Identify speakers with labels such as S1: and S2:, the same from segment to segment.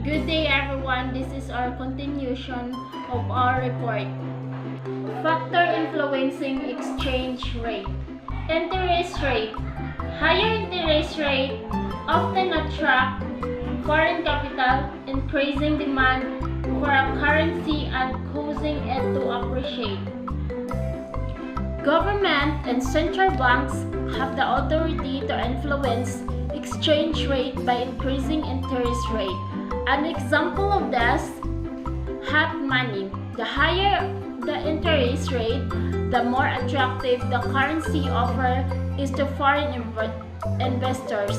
S1: Good day everyone, this is our continuation of our report. Factor influencing exchange rate. Interest rate. Higher interest rate often attract foreign capital, increasing demand for a currency and causing it to appreciate. Government and central banks have the authority to influence exchange rate by increasing interest rate. An example of this, hot money. The higher the interest rate, the more attractive the currency offer is to foreign investors.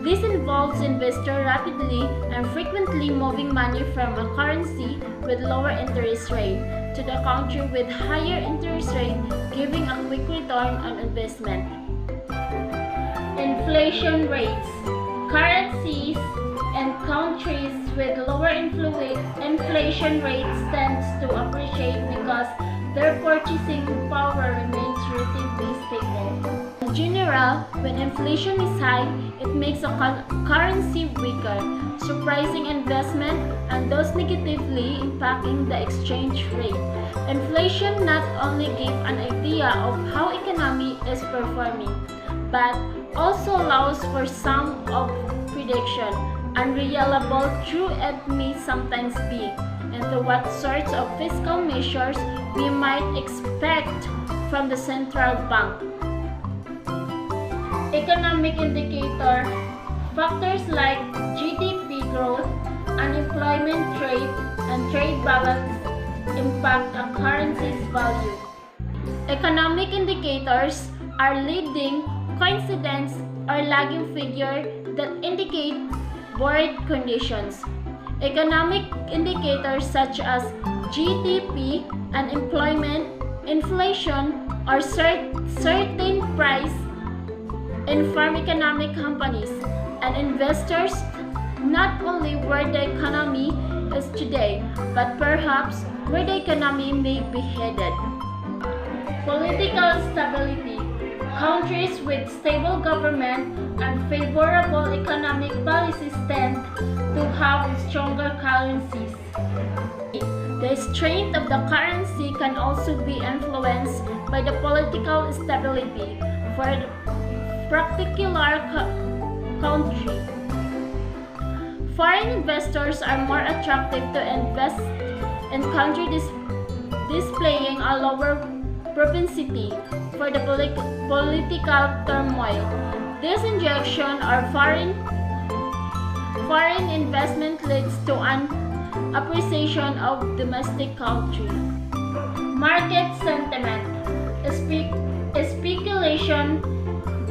S1: This involves investors rapidly and frequently moving money from a currency with lower interest rate to the country with higher interest rate, giving a quick return on investment. Inflation rates. Currencies and countries with lower inflation rates tend to appreciate because their purchasing power remains relatively stable. In general, when inflation is high, it makes a currency weaker, suppressing investment and thus negatively impacting the exchange rate. Inflation not only gives an idea of how economy is performing, but also allows for some of prediction. Unreliable true it may sometimes be, and to what sorts of fiscal measures we might expect from the central bank. Economic indicator factors like GDP growth, unemployment rate, and trade balance impact a currency's value. Economic indicators are leading, coincidence, or lagging figure that indicate board conditions. Economic indicators such as GDP, unemployment, inflation, or certain price inform economic companies and investors not only where the economy is today, but perhaps where the economy may be headed. Political stability. Countries with stable government and favorable economic policies tend to have stronger currencies. The strength of the currency can also be influenced by the political stability for the particular country. Foreign investors are more attractive to invest in countries displaying a lower propensity for the political turmoil. This injection or foreign investment leads to an appreciation of domestic country. Market sentiment, speculation,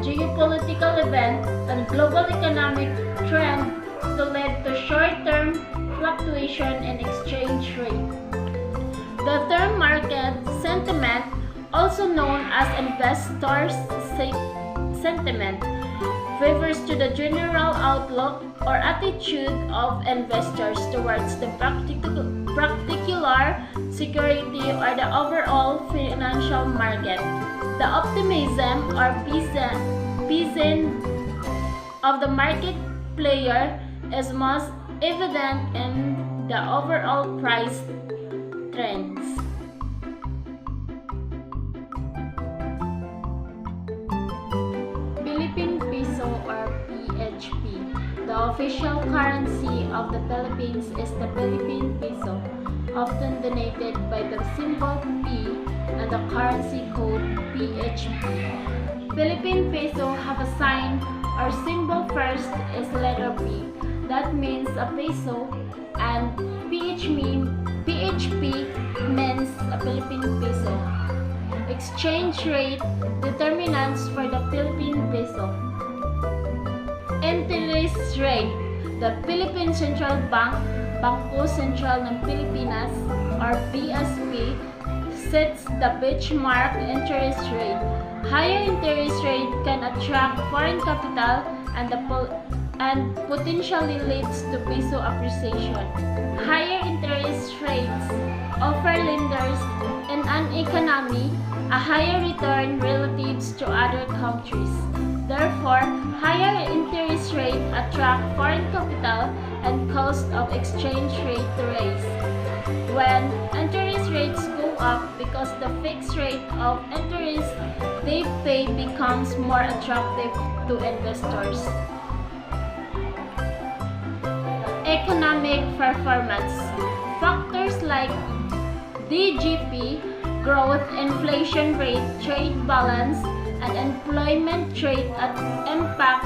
S1: geopolitical event, and global economic trend to lead to short-term fluctuation in exchange rate. The term market sentiment, also known as investors' sentiment, refers to the general outlook or attitude of investors towards the particular security or the overall financial market. The optimism or pessimism of the market player is most evident in the overall price trends. Philippine Peso or PHP. The official currency of the Philippines is the Philippine Peso, often denoted by the symbol P and the currency code PHP. Philippine Peso have a sign or symbol first is letter P. That means a peso, and PHP means a Philippine Peso. Exchange rate determinants for the Philippine Peso. Interest rate. The Philippine Central Bank, Bangko Sentral ng Pilipinas or BSP, sets the benchmark interest rate. Higher interest rate can attract foreign capital and potentially leads to peso appreciation. Higher interest rates offer lenders in an economy a higher return relative to other countries. Therefore, higher interest rates attract foreign capital and cost of exchange rate rise. When interest rates go up because the fixed rate of interest they pay becomes more attractive to investors. Economic performance. Factors like DGP, growth, inflation rate, trade balance, and employment rate impact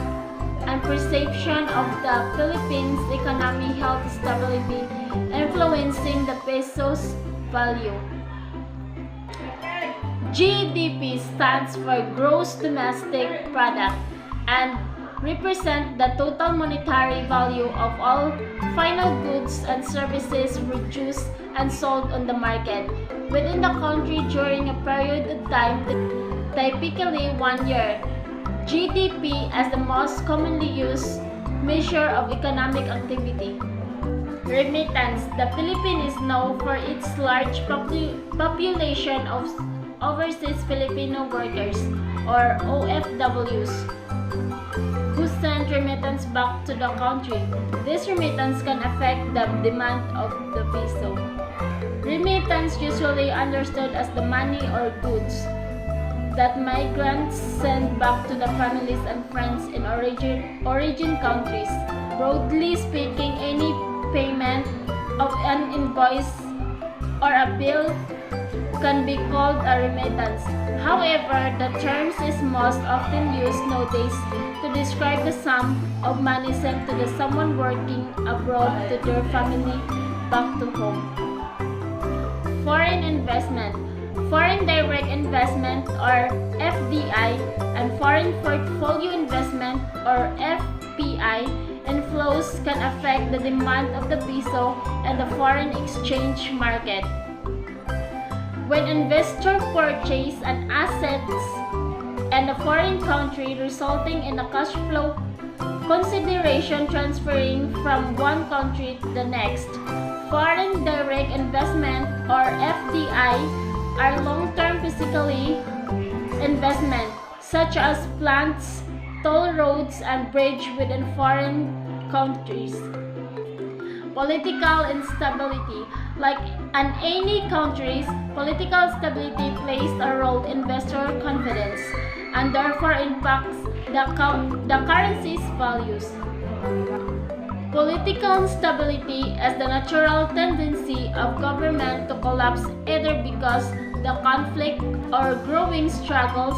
S1: and perception of the Philippines economy health stability, influencing the peso's value. GDP stands for Gross Domestic Product and represent the total monetary value of all final goods and services produced and sold on the market within the country during a period of time, typically 1 year. GDP as the most commonly used measure of economic activity. Remittance. The Philippines is known for its large population of overseas Filipino workers or OFWs who send remittance back to the country. This remittance can affect the demand of the peso. Remittance usually understood as the money or goods that migrants send back to the families and friends in origin countries. Broadly speaking, any payment of an invoice or a bill can be called a remittance. However, the term is most often used nowadays to describe the sum of money sent to someone working abroad to their family back to home. Foreign investment. Foreign direct investment or FDI and foreign portfolio investment or FPI inflows can affect the demand of the peso and the foreign exchange market. When investors purchase an asset in a foreign country, resulting in a cash flow consideration transferring from one country to the next. Foreign direct investment or FDI are long-term physically investment such as plants, toll roads, and bridges within foreign countries. Political instability. Like in any countries, political stability plays a role in investor confidence and therefore impacts the currency's values. Political instability is the natural tendency of government to collapse either because the conflict or growing struggles,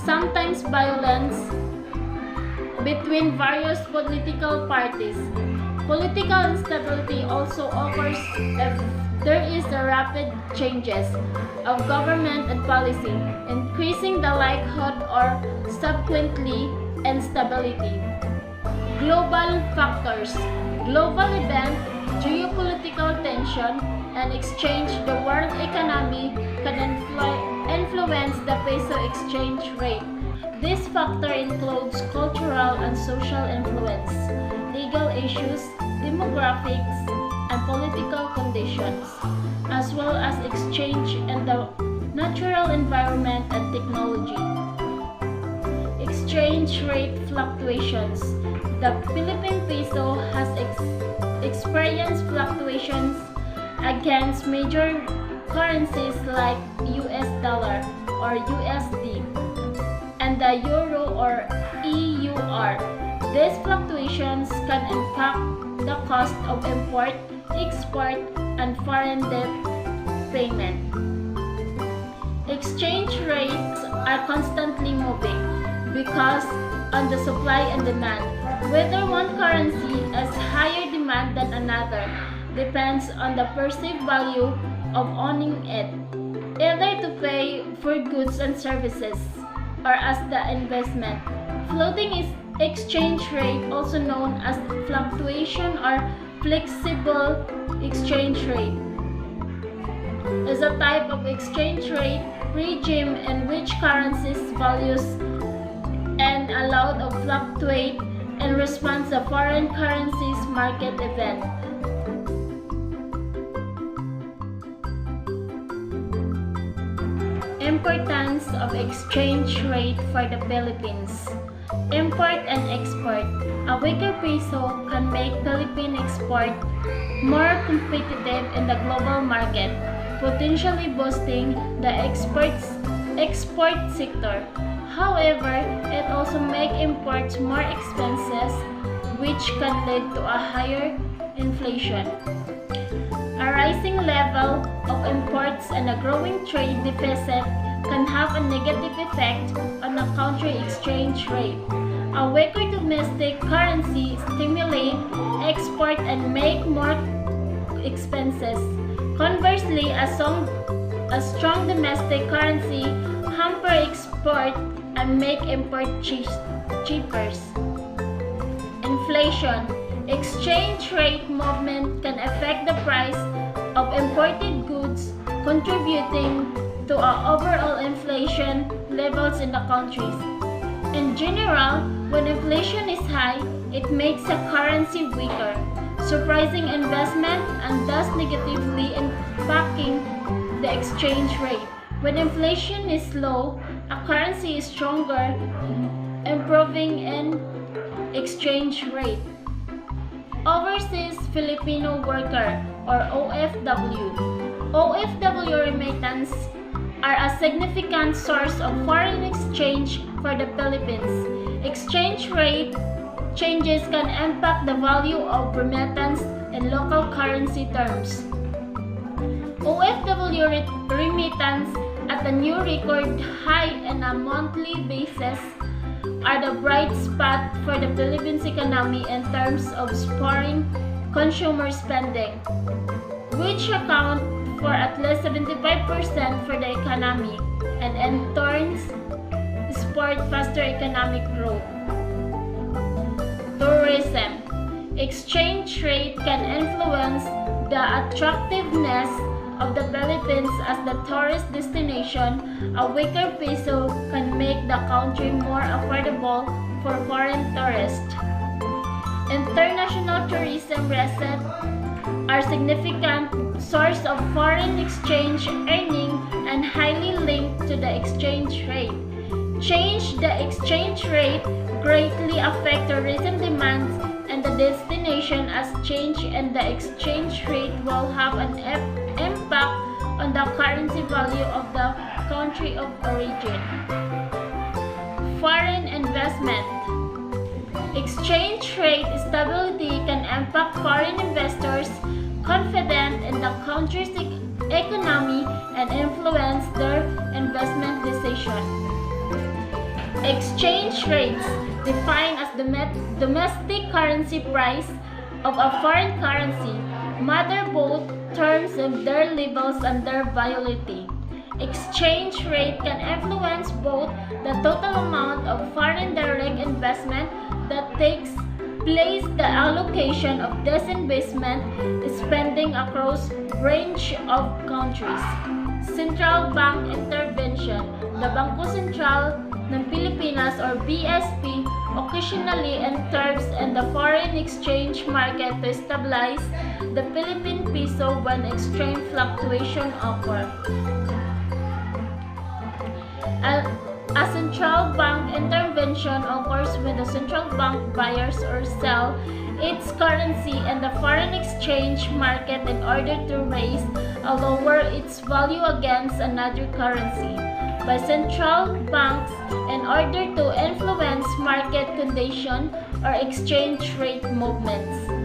S1: sometimes violence, between various political parties. Political instability also occurs if there is a rapid changes of government and policy, increasing the likelihood or subsequently instability. Global factors. Global event, geopolitical tension, and exchange the world economy can influence the peso exchange rate. This factor includes cultural and social influence, legal issues, demographics, and political conditions, as well as exchange in the natural environment and technology. Exchange rate fluctuations. The Philippine peso has experienced fluctuations against major currencies like US dollar or USD and the euro or EUR. These fluctuations can impact the cost of import, export, and foreign debt payment. Exchange rates are constantly moving because on the supply and demand. Whether one currency has higher demand than another depends on the perceived value of owning it, either to pay for goods and services or as the investment. Floating exchange rate, also known as fluctuation or flexible exchange rate, is a type of exchange rate regime in which currencies values and allowed to fluctuate in response to foreign currencies market event. Importance of exchange rate for the Philippines. Import and export. A weaker peso can make Philippine export more competitive in the global market, potentially boosting the export sector. However, it also makes imports more expensive, which can lead to a higher inflation. A rising level of imports and a growing trade deficit can have a negative effect on the country exchange rate. A weaker domestic currency stimulates export and make more expenses. Conversely, a strong domestic currency hamper export and make import cheaper. Inflation. Exchange rate movement can affect the price of imported goods, contributing to overall inflation levels in the countries. In general, when inflation is high, it makes a currency weaker, suppressing investment and thus negatively impacting the exchange rate. When inflation is low, a currency is stronger, improving in exchange rate. Overseas Filipino Worker or OFW. OFW remittance are a significant source of foreign exchange for the Philippines. Exchange rate changes can impact the value of remittance in local currency terms. OFW remittance at a new record high on a monthly basis are the bright spot for the Philippines economy in terms of spurring consumer spending, which account for at least 75% for the economy and in turn support faster economic growth. Tourism. Exchange rate can influence the attractiveness of the Philippines as the tourist destination. A weaker peso can make the country more affordable for foreign tourists. International tourism receipts are significant source of foreign exchange earning and highly linked to the exchange rate. Change the exchange rate greatly affect tourism demands and the destination as change in the exchange rate will have an impact on the currency value of the country of origin. Foreign investment. Exchange rate stability can impact foreign investors' confidence in the country's economy and influence their investment decision. Exchange rates defined as the domestic currency price of a foreign currency matter both terms of their levels and their volatility. Exchange rate can influence both the total amount of foreign direct investment that takes place, the allocation of disinvestment spending across range of countries. Central bank intervention. The Bangko Sentral ng Pilipinas or BSP occasionally enters in the foreign exchange market to stabilize the Philippine peso when extreme fluctuation occur. A central bank intervention occurs when the central bank buys or sells its currency in the foreign exchange market in order to raise or lower its value against another currency by central banks in order to influence market conditions or exchange rate movements.